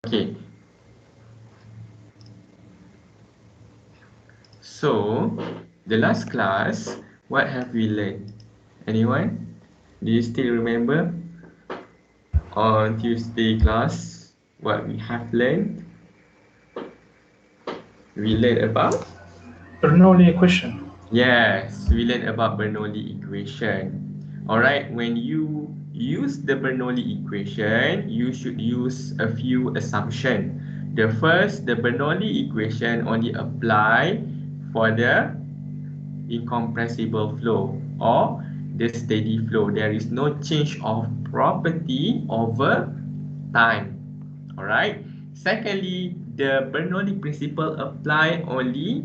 Okay. So, the last class, what have we learned? Anyone? Do you still remember on Tuesday class what we have learned? We learned about? Bernoulli Equation. Yes, we learned about Bernoulli Equation. Alright, when you use the Bernoulli Equation, you should use a few assumptions. The first, the Bernoulli Equation only apply for the incompressible flow or the steady flow. There is no change of property over time. Alright. Secondly, the Bernoulli principle apply only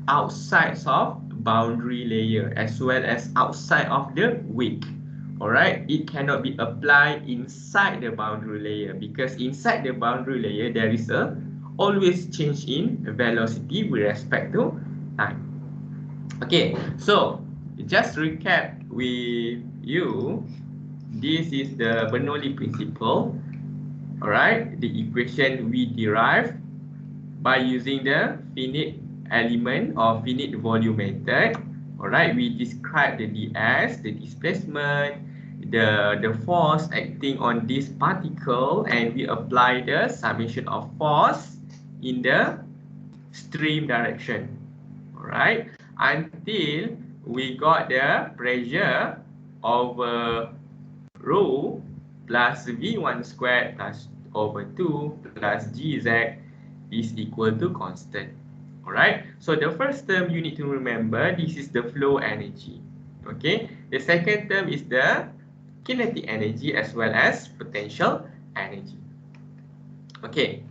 outside of boundary layer as well as outside of the wick. Alright, it cannot be applied inside the boundary layer because inside the boundary layer there is a always change in velocity with respect to time. Okay, so just recap with you. This is the Bernoulli principle. Alright, the equation we derive by using the finite element or finite volume method. Alright, we describe the ds, the displacement, the force acting on this particle, and we apply the summation of force in the stream direction. Alright, until we got the pressure over rho plus V1 squared plus over 2 plus Gz is equal to constant. Alright, so the first term you need to remember, this is the flow energy. Okay, the second term is the kinetic energy as well as potential energy. Okay,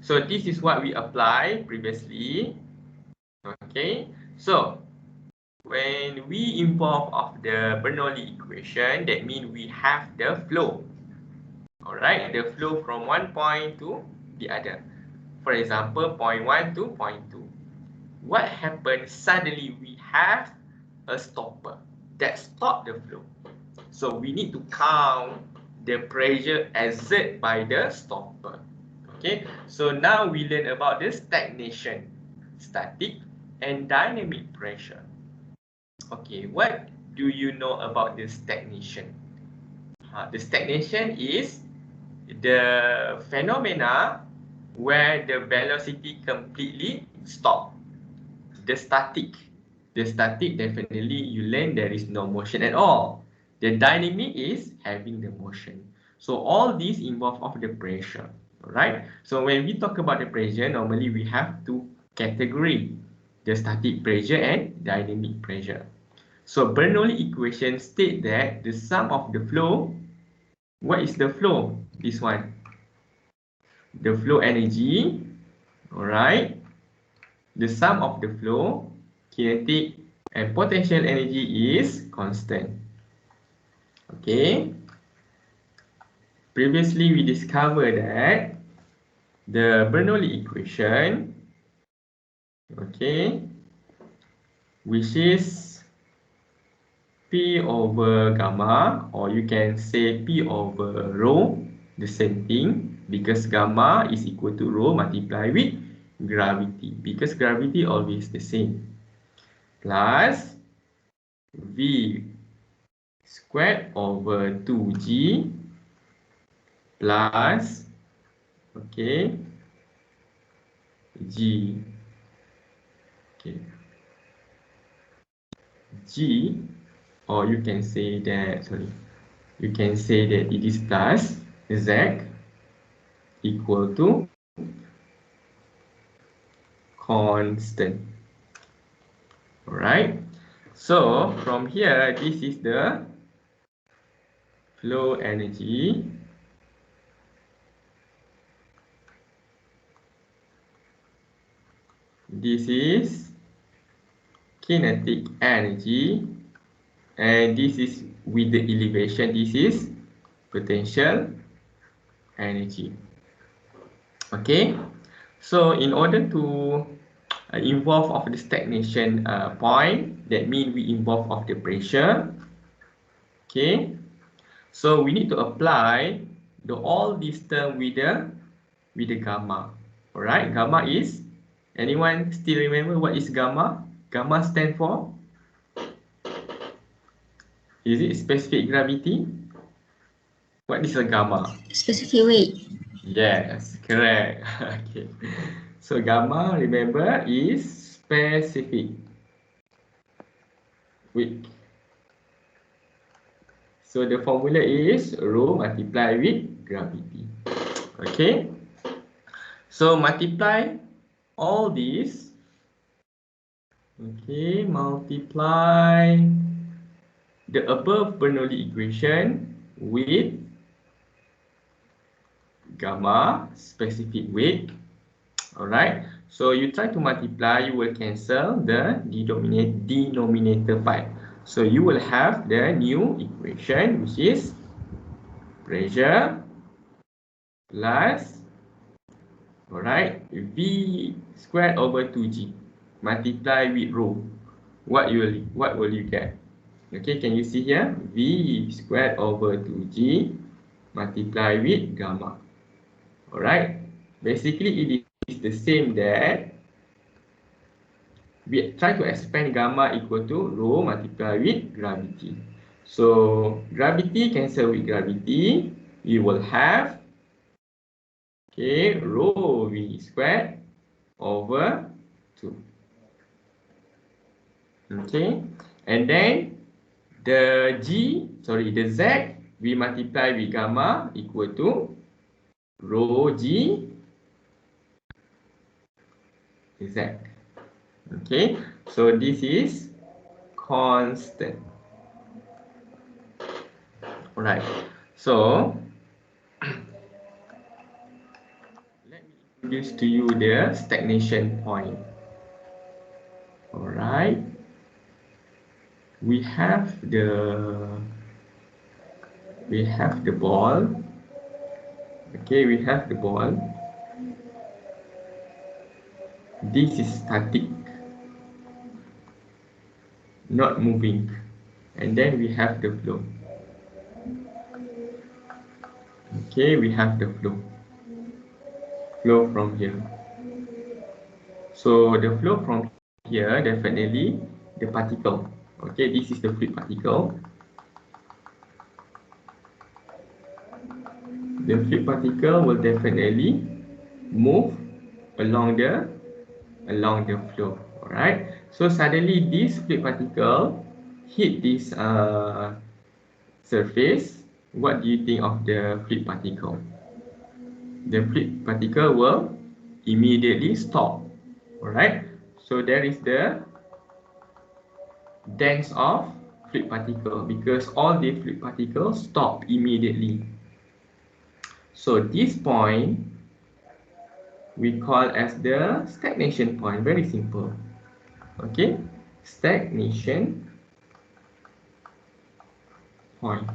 so this is what we applied previously. Okay, so when we involve of the Bernoulli equation, that means we have the flow. Alright, the flow from one point to the other. For example, point 1 to point 2. What happens? Suddenly we have a stopper that stops the flow. So we need to count the pressure exerted by the stopper. Okay, so now we learn about the stagnation, static and dynamic pressure. Okay, what do you know about the stagnation? The stagnation is the phenomena where the velocity completely stop. The static definitely you learn there is no motion at all. The dynamic is having the motion. So all these involve of the pressure. Alright, so when we talk about the pressure, normally we have two categories, the static pressure and dynamic pressure. So Bernoulli equation state that the sum of the flow, what is the flow? This one, the flow energy, alright, the sum of the flow, kinetic and potential energy is constant. Okay, previously we discovered that the Bernoulli equation, okay, which is P over gamma, or you can say P over rho, the same thing, because gamma is equal to rho multiplied with gravity, because gravity always the same, plus V squared over 2G plus, okay, G, okay, G, or you can say that, you can say that it is plus Z equal to constant. Alright, so from here, this is the flow energy. This is kinetic energy, and this is with the elevation, this is potential energy. Okay, so in order to involve of the stagnation point, that means we involve of the pressure. Okay, so we need to apply all these terms with the with the gamma. Alright, gamma is, anyone still remember what is gamma? Gamma stand for? Is it specific gravity? What is a gamma? Specific weight. Yes, correct. Okay. So gamma, remember, is specific weight. So the formula is rho multiplied with gravity. Okay. So multiply all these. Okay, multiply the above Bernoulli equation with gamma specific weight. Alright, so you try to multiply, you will cancel the denominator part. So you will have the new equation, which is pressure plus, alright, V squared over 2G multiply with rho. What will you get? Okay, can you see here? V squared over 2G multiply with gamma. Alright, basically it is the same that we try to expand gamma equal to rho multiplied with gravity. So gravity cancel with gravity, you will have, okay, rho V squared over 2. Okay, and then the Z we multiply with gamma equal to rho G Z. Okay, so this is constant. Alright, so let me introduce to you the stagnation point. Alright, we have the ball. Okay, we have the ball. This is static, not moving, and then we have the flow. Okay, we have the flow from here. So the flow from here, definitely the particle. Okay, this is the fluid particle. The fluid particle will definitely move along the flow. Alright, so suddenly this fluid particle hit this surface. What do you think of the fluid particle? The fluid particle will immediately stop. Alright, so there is the dance of fluid particle because all the fluid particles stop immediately. So this point we call as the stagnation point. Very simple. Okay, stagnation point,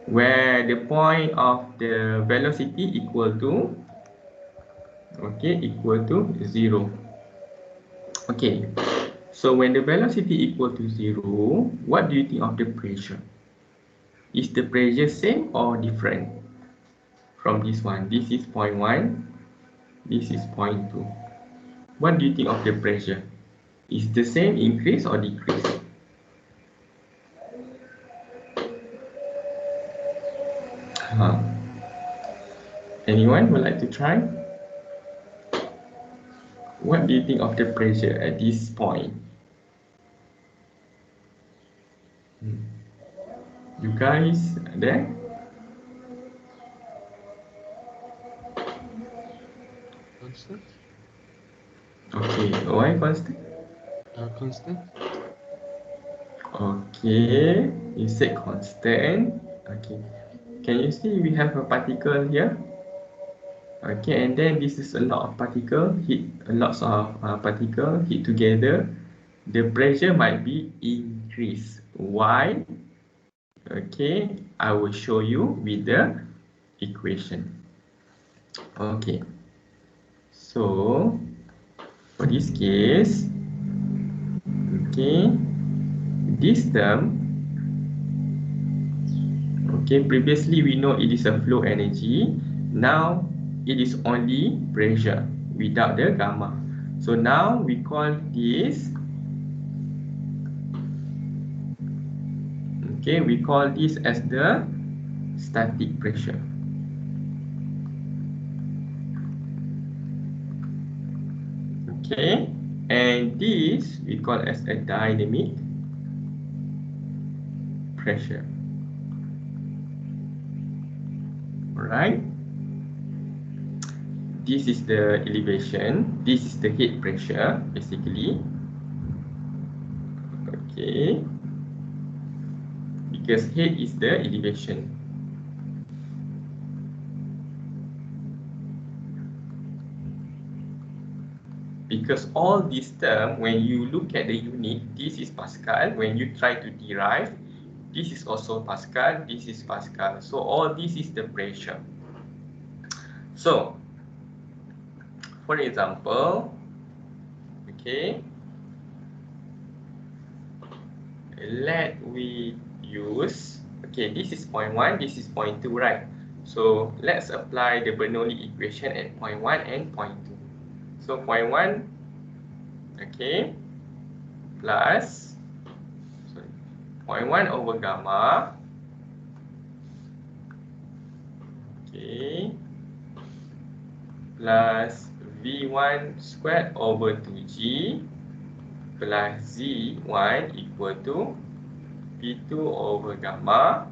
where the point of the velocity equal to, okay, equal to 0. Okay, so when the velocity equal to 0, what do you think of the pressure? Is the pressure same or different from this one? This is 0.1, this is 0.2. What do you think of the pressure? Is the same, increase or decrease? Anyone would like to try? What do you think of the pressure at this point? You guys there? Constant? Okay, why constant? Constant? Okay, you said constant. Okay, can you see we have a particle here? Okay, and then this is a lot of particle hit, particle hit together. The pressure might be increased. Why? Okay, I will show you with the equation. Okay, so for this case, okay, this term, okay, previously we know it is a flow energy. Now it is only pressure without the gamma. So now we call this, okay, we call this as the static pressure. Okay, and this we call as a dynamic pressure. Alright, this is the elevation, this is the head pressure basically. Okay, because head is the elevation. Because all these terms, when you look at the unit, this is Pascal. When you try to derive, this is also Pascal, this is Pascal. So all this is the pressure. So, for example, okay, let we use, okay, this is point 1, this is point 2, right? So let's apply the Bernoulli equation at point 1 and point 2. So point 1, okay, plus, sorry, point 1 over gamma, okay, plus V1 squared over 2G plus Z1 equal to P2 over gamma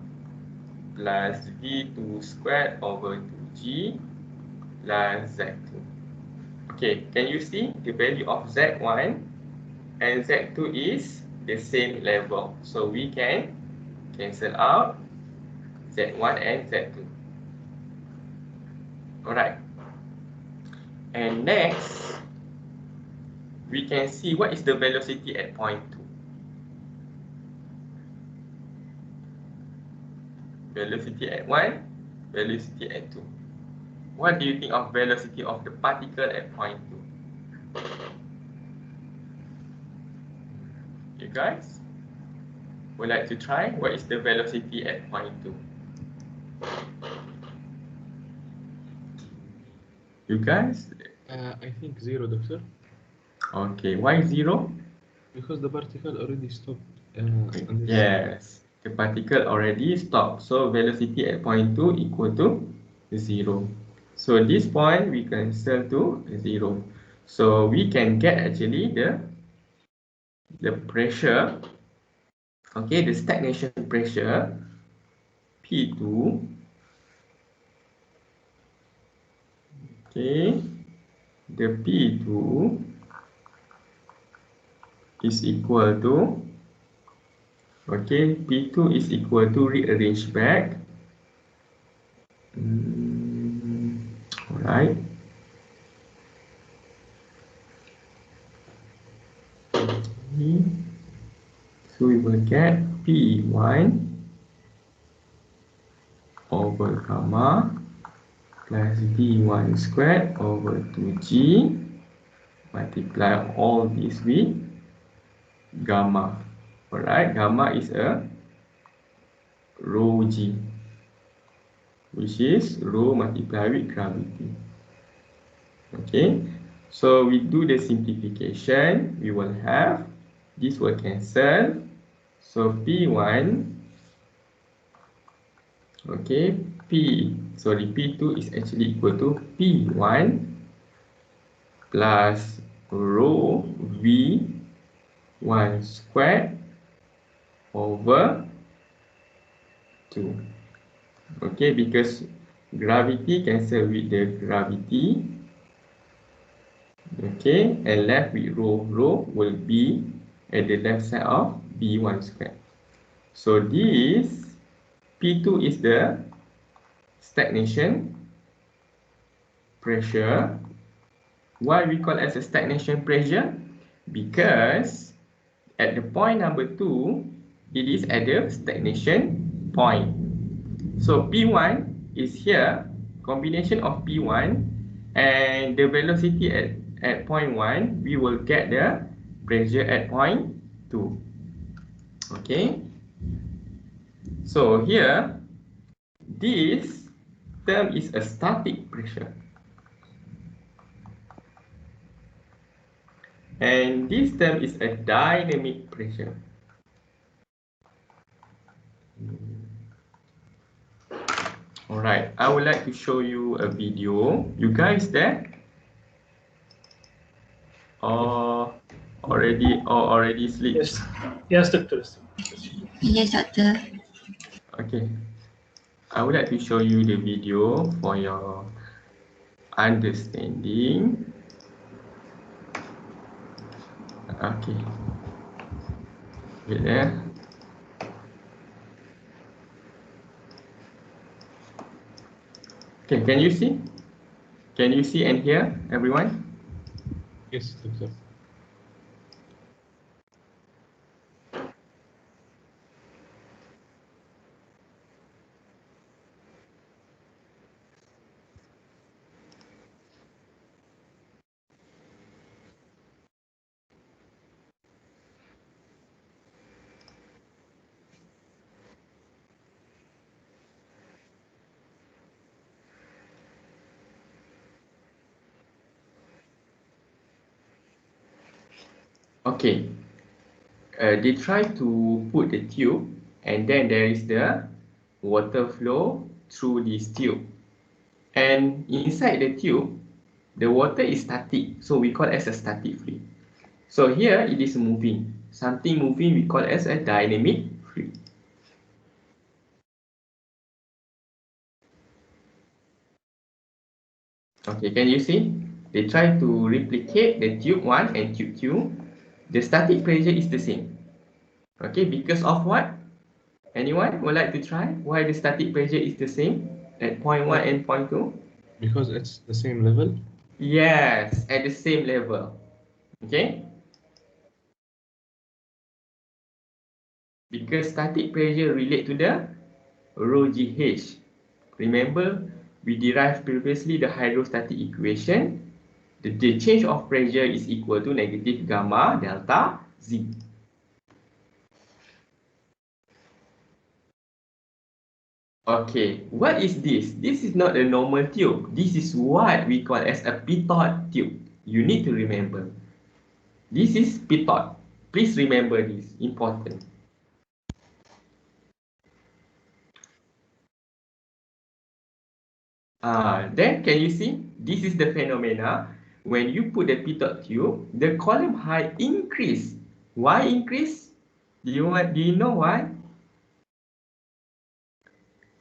plus V2 squared over 2G plus Z2. Okay, can you see the value of Z1 and Z2 is the same level. So we can cancel out Z1 and Z2. Alright. And next, we can see what is the velocity at point 2. Velocity at 1, velocity at 2. What do you think of velocity of the particle at point 2? You guys would like to try? What is the velocity at point 2? You guys? I think 0, doctor. Okay, why 0? Because the particle already stopped. Yes, the particle already stopped. So velocity at point 2 equal to 0. So this point we cancel to 0. So we can get actually the pressure, okay, the stagnation pressure P2, okay, the P2 is equal to, okay, P2 is equal to, rearrange back, alright, so we will get P1 over gamma plus D1 squared over 2G multiply all this with gamma. Alright, gamma is a rho G, which is rho multiplied with gravity. Okay, so we do the simplification, we will have, this will cancel, so P1, okay, P2 is actually equal to P1 plus rho V1 squared over 2. Okay, because gravity cancel with the gravity. Okay, and left with rho. Rho will be at the left side of V1 squared. So this P2 is the stagnation pressure. Why we call it as a stagnation pressure? Because at the point number 2, it is at the stagnation point. So P1 is here, combination of P1 and the velocity at point 1, we will get the pressure at point 2. Okay. So here, this term is a static pressure. And this term is a dynamic pressure. Alright, I would like to show you a video. You guys there? Or already sleep? Yes. Yes, doctor. Yes, doctor. Okay. I would like to show you the video for your understanding. Okay. Wait there. Okay, can you see? Can you see and hear, everyone? Yes, doctor. Okay. They try to put the tube, and then there is the water flow through this tube. And inside the tube, the water is static, so we call it as a static fluid. So here it is moving. Something moving we call as a dynamic fluid. Okay, can you see? They try to replicate the tube 1 and tube 2. The static pressure is the same. Okay, because of what? Anyone would like to try? Why the static pressure is the same at point 1 and point 2? Because it's the same level. Yes, at the same level. Okay? Because static pressure relate to the rho GH. Remember, we derived previously the hydrostatic equation. The change of pressure is equal to negative gamma delta Z. Okay, what is this? This is not a normal tube. This is what we call as a Pitot tube. You need to remember. This is Pitot. Please remember this, important. Then can you see? This is the phenomena. When you put the Pitot tube, the column height increase. Why increase? Do you know why?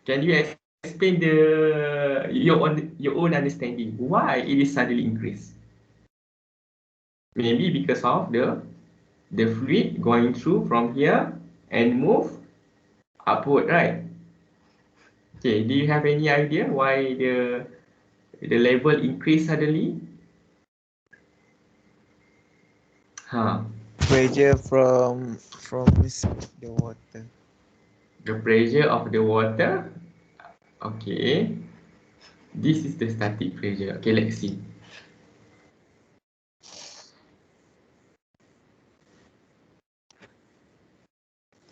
Can you explain your own understanding? Why it is suddenly increase? Maybe because of the fluid going through from here and move upward, right? Okay, do you have any idea why the level increase suddenly? Huh. Pressure from the water. The pressure of the water. Okay. This is the static pressure. Okay, let's see.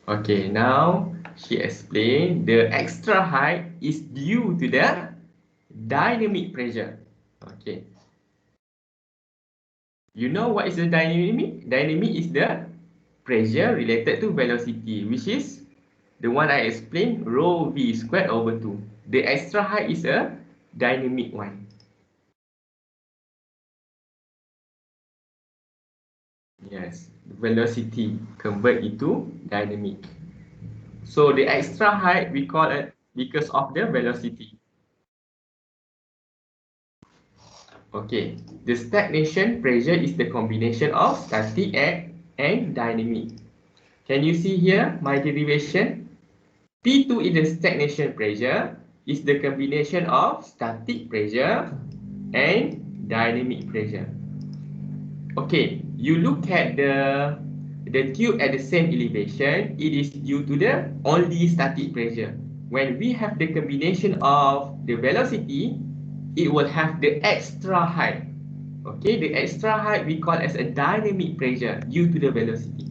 Okay, now she explained the extra height is due to the dynamic pressure. Okay. You know what is the dynamic? Dynamic is the pressure related to velocity, which is the one I explained, rho v squared over 2. The extra height is a dynamic one. Yes, velocity convert into dynamic. So the extra height we call it because of the velocity. Okay, the stagnation pressure is the combination of static and dynamic. Can you see here my derivation? P2 is the stagnation pressure, is the combination of static pressure and dynamic pressure. Okay, you look at the tube at the same elevation, it is due to the only static pressure. When we have the combination of the velocity, it will have the extra height. Okay, the extra height we call as a dynamic pressure due to the velocity.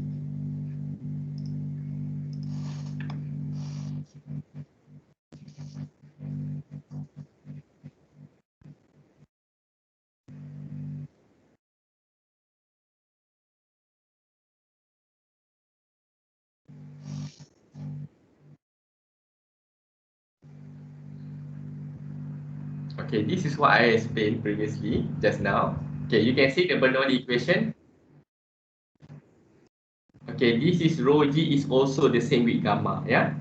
Okay, this is what I explained previously, just now. Okay, you can see the Bernoulli equation. Okay, this is rho g is also the same with gamma, yeah?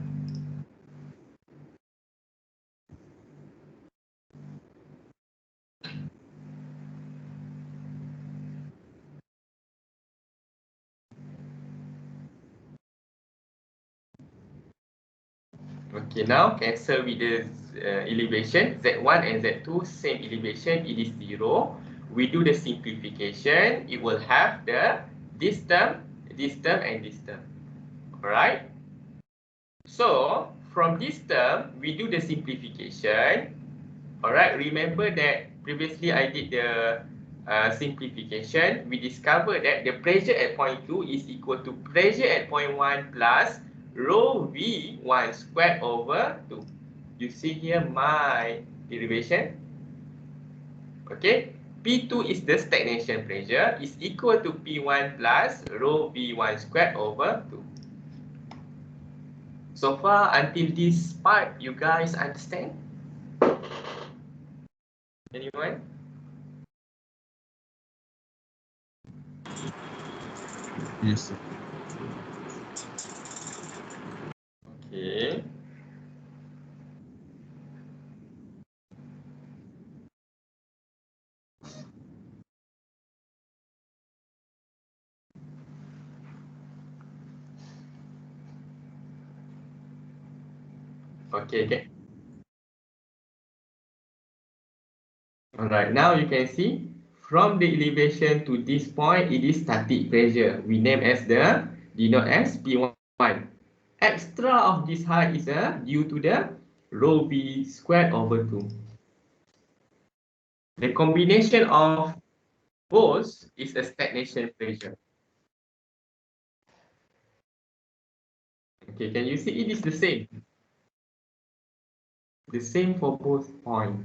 Okay, now cancel with the elevation. Z1 and Z2, same elevation, it is 0. We do the simplification, it will have this term, and this term. Alright? So, from this term, we do the simplification. Alright, remember that previously I did the simplification. We discovered that the pressure at point 2 is equal to pressure at point 1 plus rho V1 squared over 2. You see here my derivation. Okay, P2 is the stagnation pressure, is equal to P1 plus rho V1 squared over 2. So far, until this part, you guys understand? Anyone? Yes, sir. Okay. Okay. Alright, now you can see from the elevation to this point, it is static pressure. We name as denote as P1. Extra of this height is due to the rho V squared over 2. The combination of both is a stagnation pressure. Okay, can you see it is the same? The same for both points.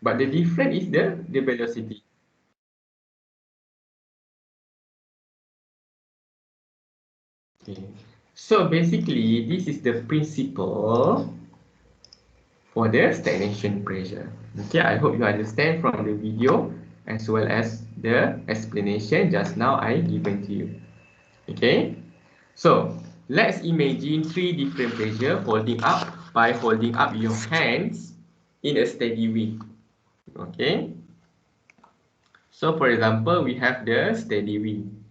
But the difference is the velocity. Okay. So basically, this is the principle for the stagnation pressure. Okay, I hope you understand from the video as well as the explanation just now I given to you. Okay, so let's imagine three different pressure holding up by holding up your hands in a steady wind. Okay, so for example, we have the steady wind.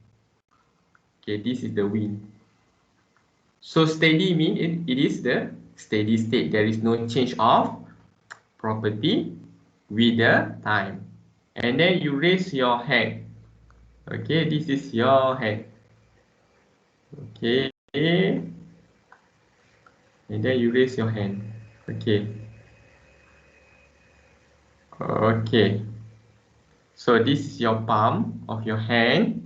Okay, this is the wind. So steady means it is the steady state. There is no change of property with the time. And then you raise your hand. Okay, this is your hand. Okay, and then you raise your hand. Okay. Okay. So this is your palm of your hand.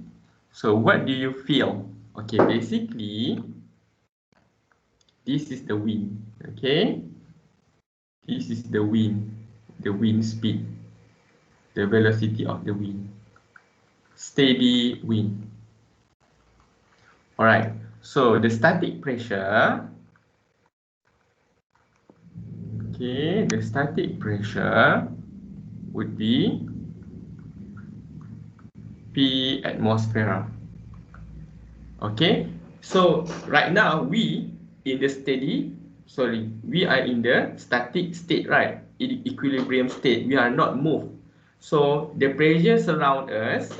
So what do you feel? Okay, basically, this is the wind. Okay. This is the wind speed, the velocity of the wind. Steady wind. Alright, so the static pressure, okay, the static pressure would be P atmosphere. Okay, so right now we are in the static state, right? In equilibrium state, we are not moved. So the pressure surround us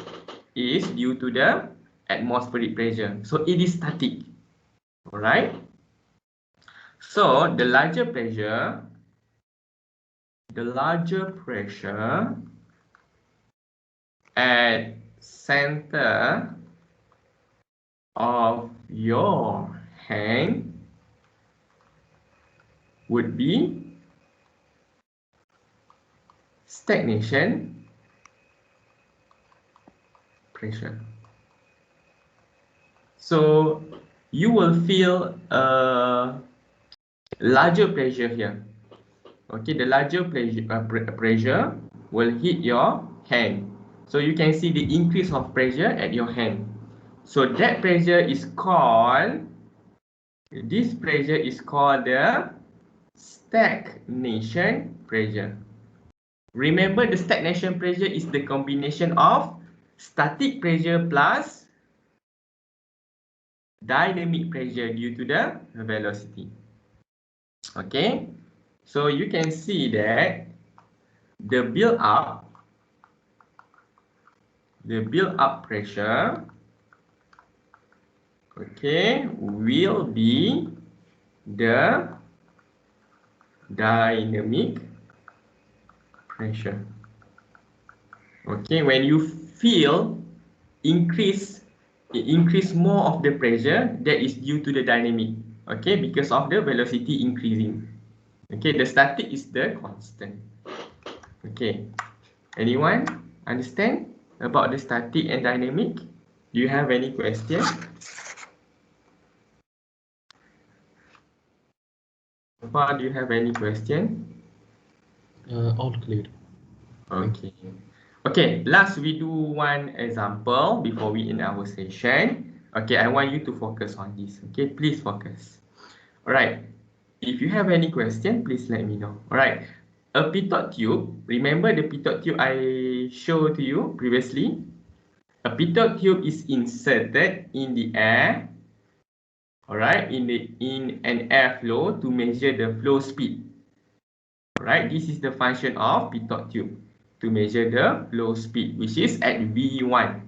is due to the atmospheric pressure. So it is static. Alright. So the larger pressure at center of your hand would be stagnation pressure. So you will feel a larger pressure here. Okay, the larger pressure will hit your hand. So you can see the increase of pressure at your hand. So that pressure is called, this pressure is called the stagnation pressure. Remember, the stagnation pressure is the combination of static pressure plus dynamic pressure due to the velocity. Okay, so you can see that the build-up pressure, okay, will be the dynamic pressure. Okay, when you feel increase more of the pressure, that is due to the dynamic. Okay, because of the velocity increasing. Okay, the static is the constant. Okay, anyone understand about the static and dynamic? Do you have any question? So far, do you have any question? All clear. Okay. Okay, last we do one example before we end our session. Okay, I want you to focus on this. Okay, please focus. Alright, if you have any question, please let me know. Alright, a pitot tube, remember the pitot tube I showed to you previously? A pitot tube is inserted in the air, alright, in an airflow to measure the flow speed. Alright, this is the function of pitot tube, to measure the flow speed, which is at V1.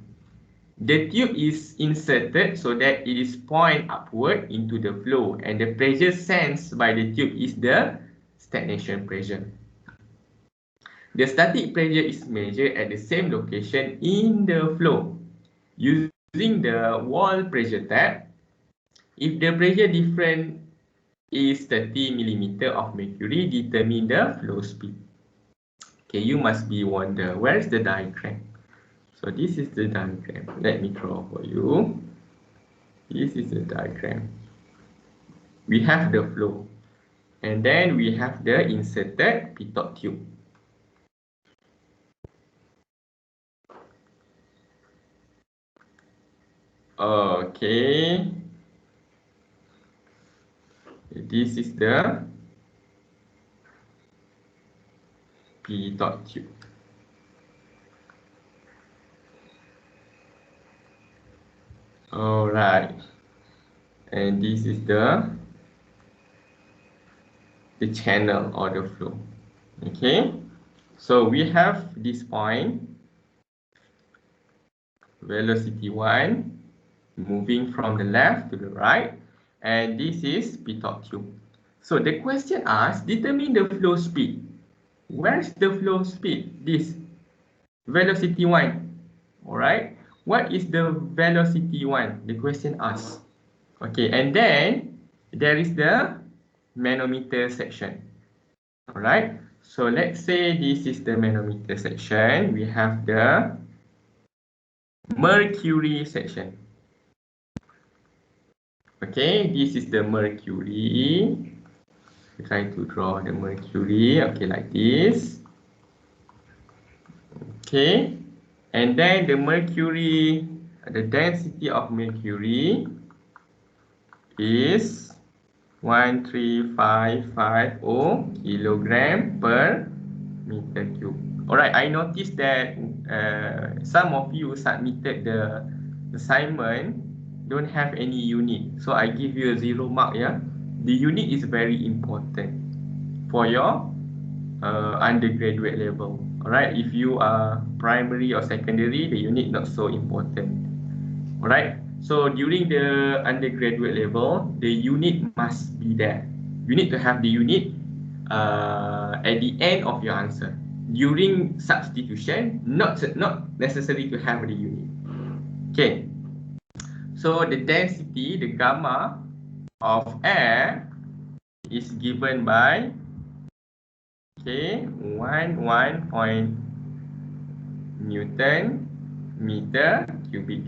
The tube is inserted so that it is point upward into the flow, and the pressure sensed by the tube is the stagnation pressure. The static pressure is measured at the same location in the flow using the wall pressure tab. If the pressure difference is 30 millimeter of mercury, determine the flow speed. Okay, you must be wonder, where is the diagram? So this is the diagram. Let me draw for you. This is the diagram. We have the flow, and then we have the inserted pitot tube. Okay. This is the pitot tube. Alright, and this is the channel or the flow. Okay, so we have this point, velocity 1, moving from the left to the right, and this is pitot tube. So the question asks, determine the flow speed. Where's the flow speed? This velocity 1. Alright, what is the velocity 1? The question asks. Okay, and then there is the manometer section. Alright, so let's say this is the manometer section. We have the mercury section. Okay, this is the mercury. We try to draw the mercury. Okay, like this. Okay, and then the mercury, the density of mercury is 13550 kilogram per meter cube. Alright, I noticed that some of you submitted the assignment don't have any unit, so I give you a 0 mark. Yeah, the unit is very important for your undergraduate level. Alright, if you are primary or secondary, the unit not so important. Alright, so during the undergraduate level, the unit must be there. You need to have the unit at the end of your answer. During substitution, not necessary to have the unit. Okay, so the density, the gamma of air is given by 1 point Newton meter cubic.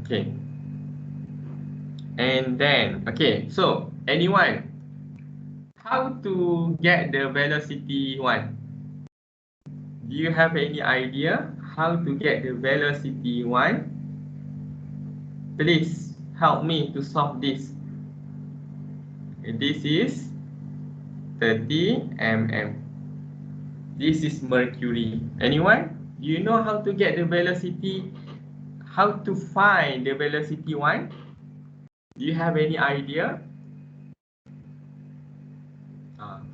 Okay, and then so anyone, how to get the velocity 1? Do you have any idea how to get the velocity 1? Please help me to solve this. This is 30 mm. This is mercury. Anyone? Do you know how to get the velocity? How to find the velocity 1? Do you have any idea?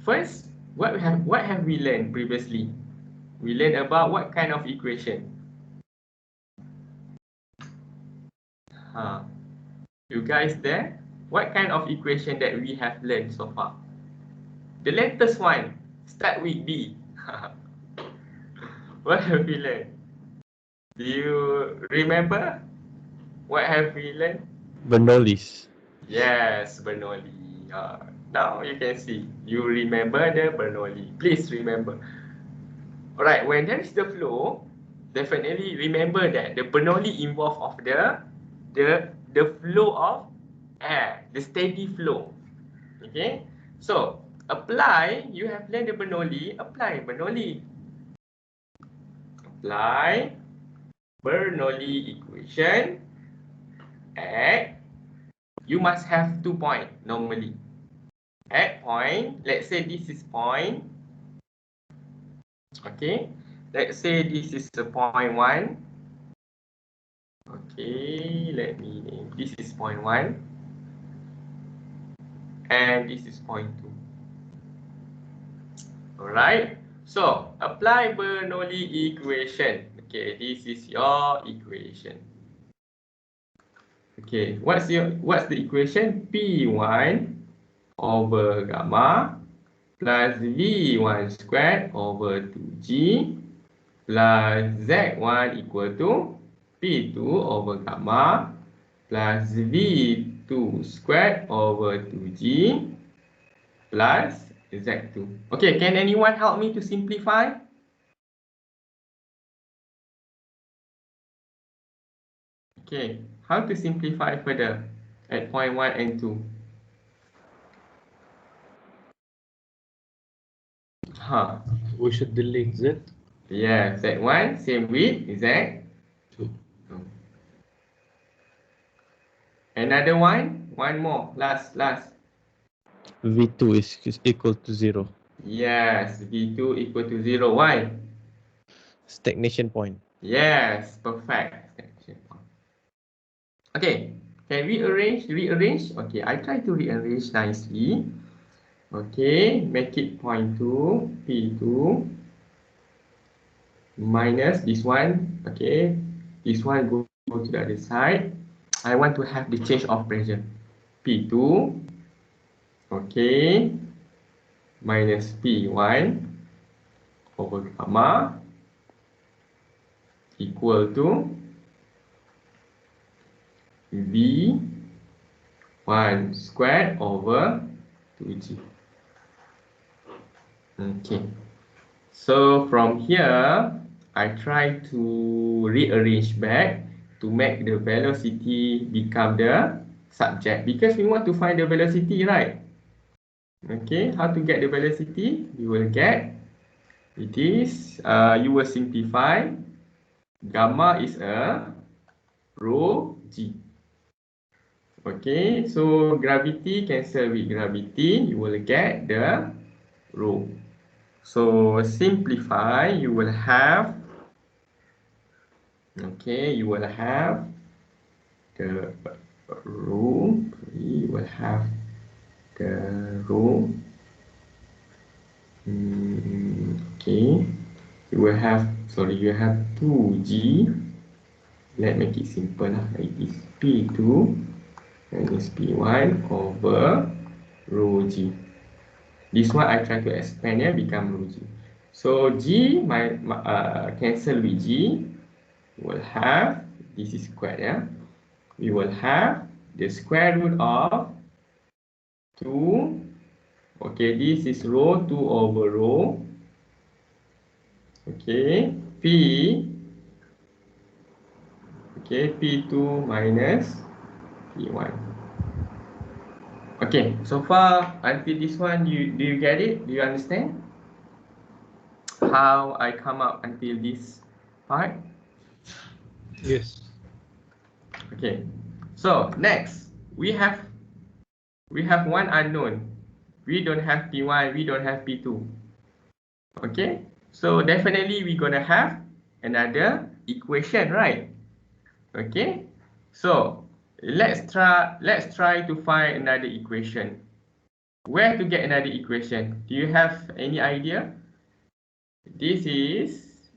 First, what have we learned previously? We learned about what kind of equation? You guys there? What kind of equation that we have learned so far? The latest one, start with B. What have we learned? Do you remember? What have we learned? Bernoulli's. Yes, Bernoulli. Now you can see. You remember the Bernoulli. Please remember. Alright, when there is the flow, definitely remember that the Bernoulli involved of the flow of air, the steady flow. Okay, so apply. You have learned the Bernoulli. Apply Bernoulli. Apply Bernoulli equation at. You must have 2 points normally. At point, let's say this is point. Okay, let's say this is a point 1. Okay, let me name. This is point 1. And this is point 2. Alright, so apply Bernoulli equation. Okay, this is your equation. Okay, what's the equation? P1 over gamma plus V1 squared over 2G plus Z1 equal to P2 over gamma plus V2 squared over 2G plus Z2. Okay, can anyone help me to simplify? Okay, how to simplify further at point 1 and 2? We should delete Z. Yeah, Z1 same with Z2. Another one more, last. V2 is equal to 0. Yes, V2 equal to 0. Why? Stagnation point. Yes, perfect. Okay, can we rearrange? Okay, I try to rearrange nicely. Okay, make it point 2, P2 minus this one. Okay, this one go to the other side. I want to have the change of pressure. P2, okay, minus P1 over gamma equal to V1 squared over 2G. Okay, so from here, I try to rearrange back to make the velocity become the subject because we want to find the velocity, right? Okay, how to get the velocity? You will get it is, you will simplify. Gamma is a rho G. Okay, so gravity cancel with gravity, you will get the rho. So simplify, you will have, okay, you will have the rho, you will have the rho, okay, you will have, sorry, you have 2G, let's make it simple, like this, P2 minus P1 over rho G. This one I try to expand here, become rho G. So G cancel with G, will have, this is squared, yeah? We will have the square root of 2, okay, this is rho 2 over rho, okay, P, okay, P2 minus P1. Okay, so far until this one, do you get it? Do you understand how I come up until this part? Yes. Okay, so next we have one unknown. We don't have P1, we don't have P2. Okay, So definitely we're gonna have another equation, right? Okay. So let's try to find another equation. Where to get another equation? Do you have any idea? This is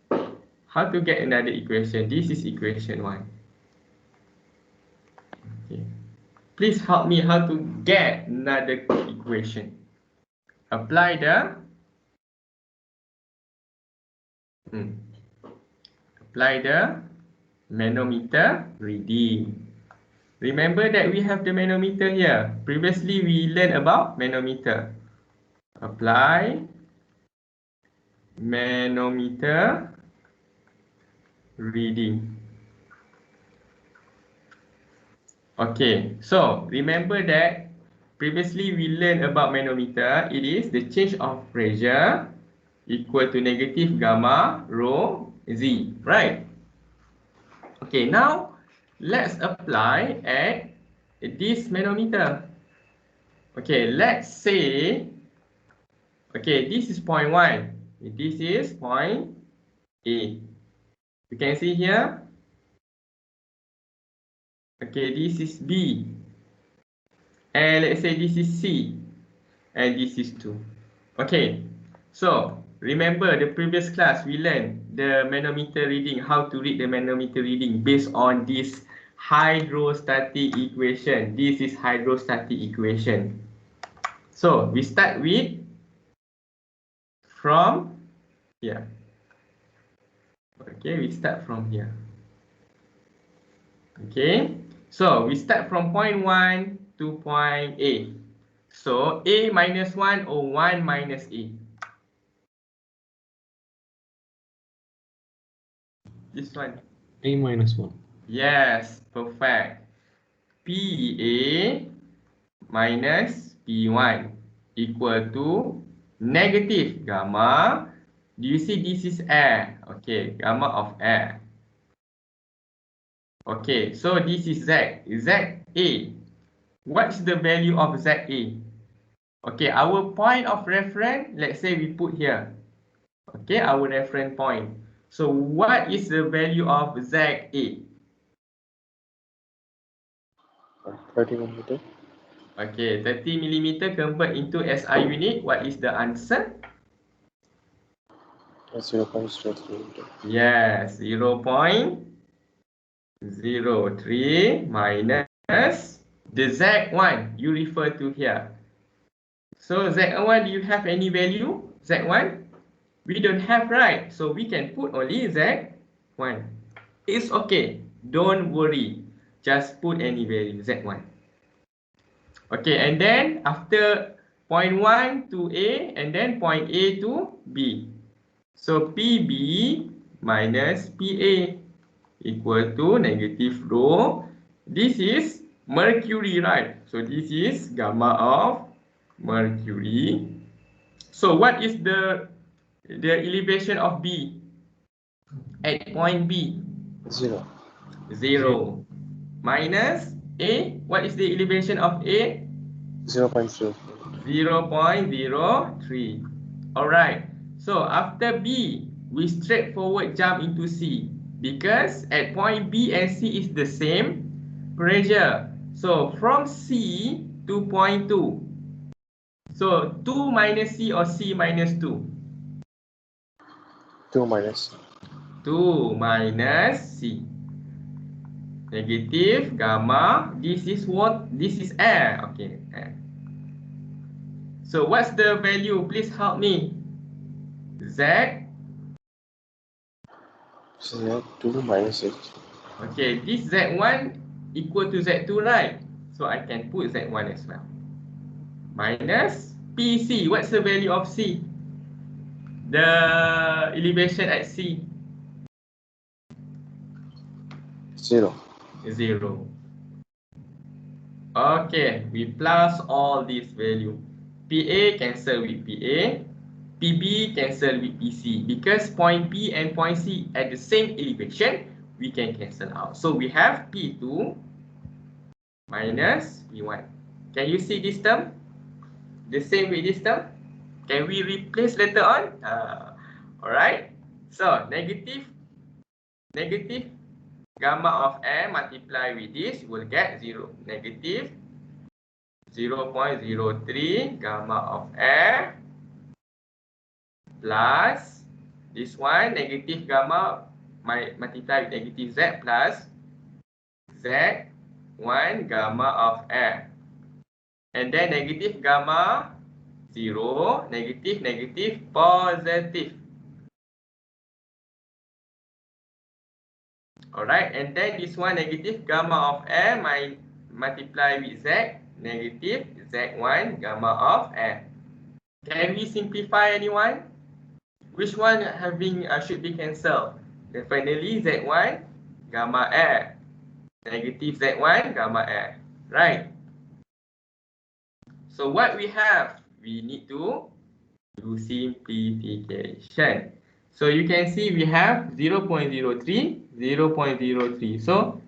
how to get another equation. This is equation 1. Okay. Please help me how to get another equation. Apply the manometer reading. Remember that we have the manometer here. Previously we learned about manometer. Apply manometer reading. Okay, so remember that previously we learned about manometer. It is the change of pressure equal to negative gamma rho z, right? Okay, now let's apply at this manometer. Okay, let's say, okay, this is point 1. This is point A. You can see here. Okay, this is B. And let's say this is C. And this is 2. Okay, so remember the previous class we learned the manometer reading, how to read the manometer reading based on this hydrostatic equation. This is hydrostatic equation. So we start with from here. Okay, we start from here. Okay, so we start from point 1 to point A. So A minus 1 or 1 minus A. This one. A minus 1. Yes, perfect. PA minus P1 equal to negative gamma. Do you see this is air? Okay, gamma of air. Okay, so this is Z. ZA. What's the value of ZA? Okay, our point of reference, let's say we put here. Okay, our reference point. So what is the value of ZA? 30 millimeter. Okay, 30 millimeter convert into SI unit. What is the answer? 0.03 millimeter. Yes, 0.03 minus the Z1 you refer to here. So Z1, do you have any value? Z1? We don't have, right? So we can put only Z1. It's okay. Don't worry. Just put any value, Z1. Okay, and then after point 1 to A, and then point A to B. So PB minus PA equal to negative rho. This is mercury, right? So this is gamma of mercury. So what is the elevation of B at point B? 0. 0. Minus A, what is the elevation of A? 0.03. 0.03. Alright, so after B, we straightforward jump into C because at point B and C is the same pressure. So from C to point 2. So 2 minus C or C minus 2? 2 minus. 2 minus C. Negative gamma. This is what? This is air. Okay, air. So what's the value? Please help me. Z. Z2 minus 8. Okay, this Z1 equal to Z2, right? So I can put Z1 as well. Minus PC. What's the value of C? The elevation at C. 0. 0. Okay, we plus all these value. PA cancel with PA. PB cancel with PC. Because point B and point C at the same elevation, we can cancel out. So we have P2 minus P1. Can you see this term? The same with this term? Can we replace later on? Alright, so negative gamma of air multiply with this will get 0. Negative 0.03 gamma of air plus this one negative gamma multiply with negative z plus z1 gamma of air. And then negative gamma 0, negative, negative, positive. Alright, and then this one negative gamma of air multiply with z, negative z1 gamma of air. Can we simplify anyone? Which one should be cancelled? Definitely z1 gamma air, negative z1 gamma air, right? So what we have, we need to do simplification. So you can see we have 0.03, 0.03. So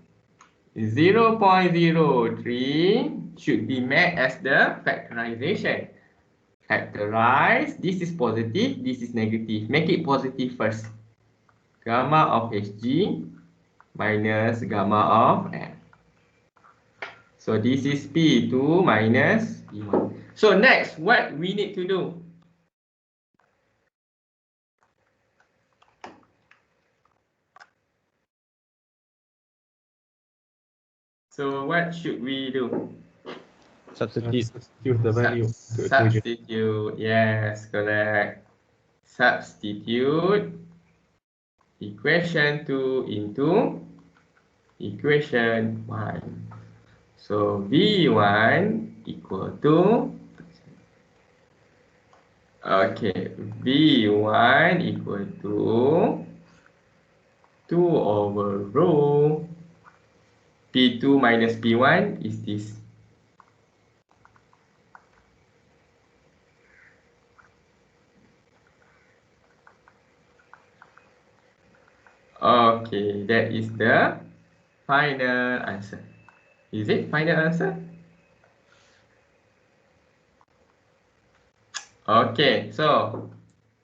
0.03 should be met as the factorization. Factorize, this is positive, this is negative. Make it positive first. Gamma of Hg minus gamma of M. So this is P2 minus P1. So next, what we need to do? So what should we do? Substitute the value. Substitute, yes, correct. Substitute equation 2 into equation 1. So V1 equal to, okay, V1 equal to 2 over rho P2 minus P1 is this. Okay, that is the final answer. Is it final answer? Okay, so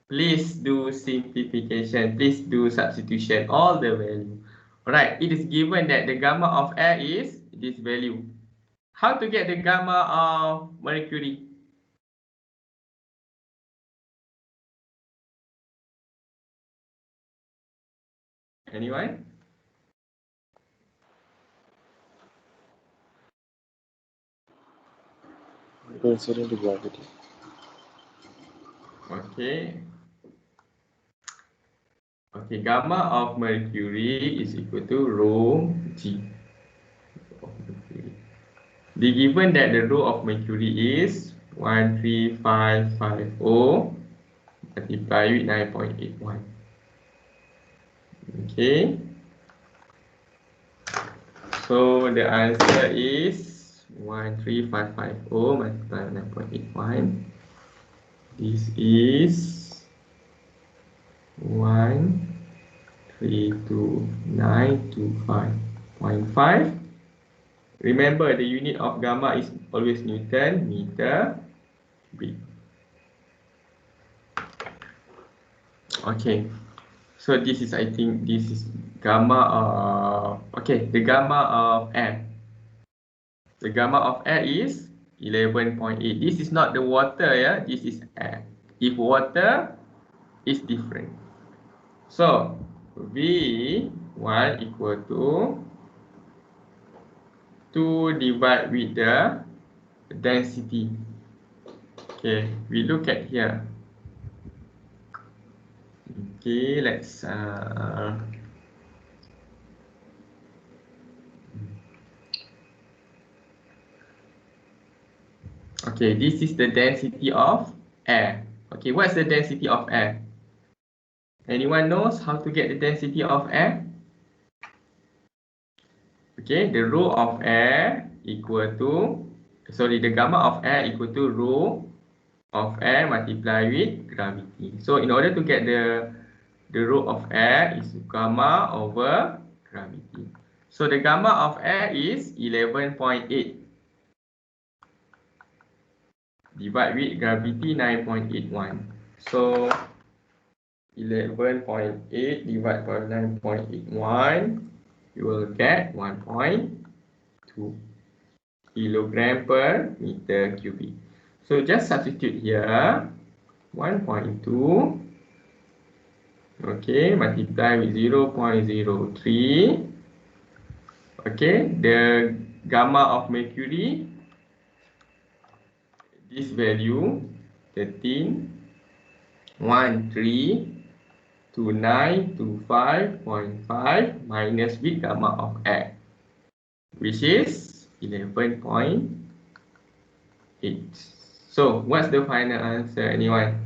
please do simplification. Please do substitution all the value. Alright, it is given that the gamma of air is this value. How to get the gamma of mercury? Anyone? Considering the gravity. Okay. Okay, gamma of mercury is equal to rho G. Be given that the rho of mercury is 13550 multiplied with 9.81. Okay. So the answer is 13550 multiplied with 9.81. This is 132,925.5. Remember, the unit of gamma is always Newton meter cubic. Okay, so this is, I think, this is gamma of, okay, the gamma of air. The gamma of air is 11.8. This is not the water, yeah, this is air. If water is different. So V1 equal to 2 divided with the density. Okay, we look at here. Okay, let's okay, this is the density of air. Okay, what's the density of air? Anyone knows how to get the density of air? Okay, the rho of air equal to, sorry, the gamma of air equal to rho of air multiplied with gravity. So in order to get the rho of air is gamma over gravity. So the gamma of air is 11.8 divided with gravity 9.81. So 11.8 divided by 9.81, you will get 1.2 kilogram per meter cubic. So just substitute here 1.2, okay, multiply with 0.03. Okay, the gamma of mercury, this value 13.2925.5 minus with gamma of X, which is 11.8. So what's the final answer, anyone?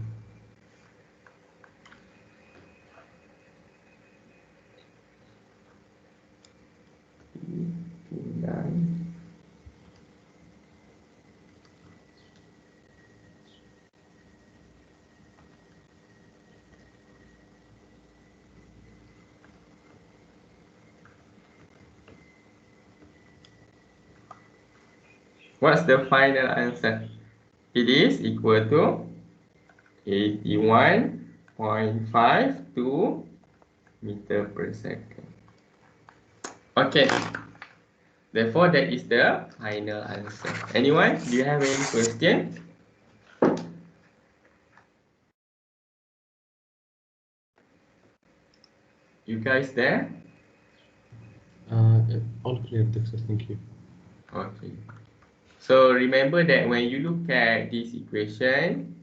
What's the final answer? It is equal to 81.52 meter per second. Okay. Therefore, that is the final answer. Anyone? Do you have any question? You guys there? All clear, Dexter. Thank you. Okay. So remember that when you look at this equation,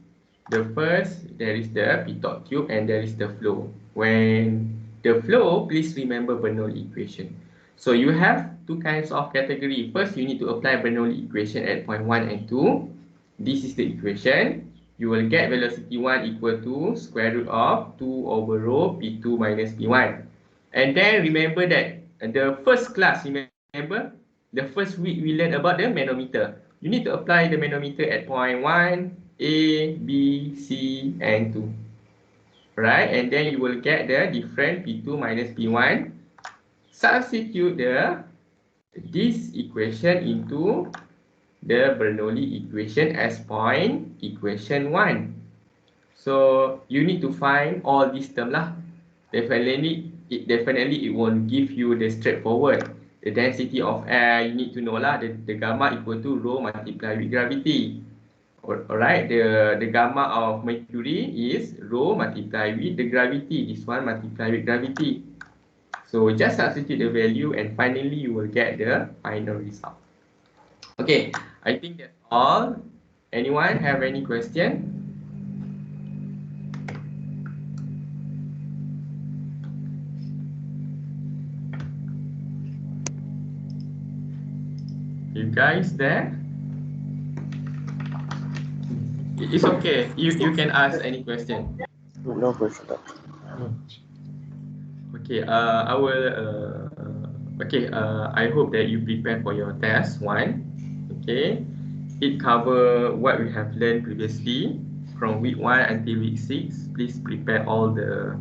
the first, there is the Pitot Tube and there is the flow. When the flow, please remember Bernoulli Equation. So you have two kinds of category. First, you need to apply Bernoulli Equation at point 1 and 2. This is the equation. You will get velocity 1 equal to square root of 2 over rho P2 minus P1. And then remember that the first class, remember, the first week we learned about the manometer. You need to apply the manometer at point 1, A, B, C, and 2. Right? And then you will get the difference P2 minus P1. Substitute this equation into the Bernoulli equation as point equation 1. So you need to find all these terms lah. Definitely it won't give you the straightforward. The density of air, you need to know lah, the gamma equal to rho multiplied with gravity. Alright, the gamma of mercury is rho multiplied with the gravity. This one multiplied with gravity. So just substitute the value and finally you will get the final result. Okay, I think that's all. Anyone have any question? You guys there? It's okay. You can ask any question. No question. Okay. I will. Okay. I hope that you prepare for your test 1. Okay. It cover what we have learned previously from week 1 until week 6. Please prepare all the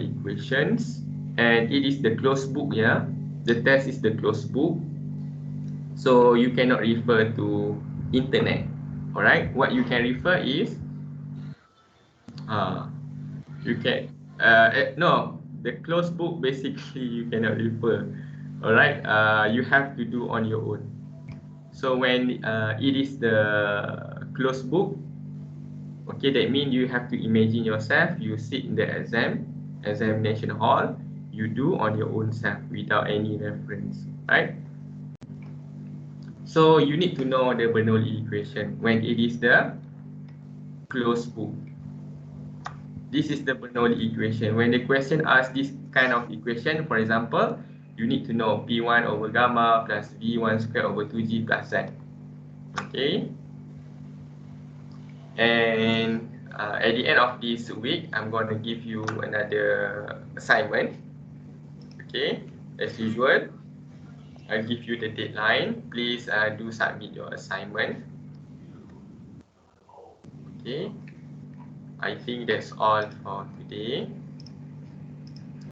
equations, and it is the closed book. Yeah, the test is the closed book, so you cannot refer to internet. All right. What you can refer is you can no, the closed book basically you cannot refer. All right. You have to do on your own. So when it is the closed book, okay, that means you have to imagine yourself, you sit in the examination hall, you do on your own self without any reference, right? So you need to know the Bernoulli equation when it is the closed book. This is the Bernoulli equation. When the question asks this kind of equation, for example, you need to know P1 over gamma plus V1 squared over 2G plus Z. Okay. And at the end of this week, I'm going to give you another assignment. Okay. As usual, I'll give you the deadline. Please do submit your assignment. Okay. I think that's all for today.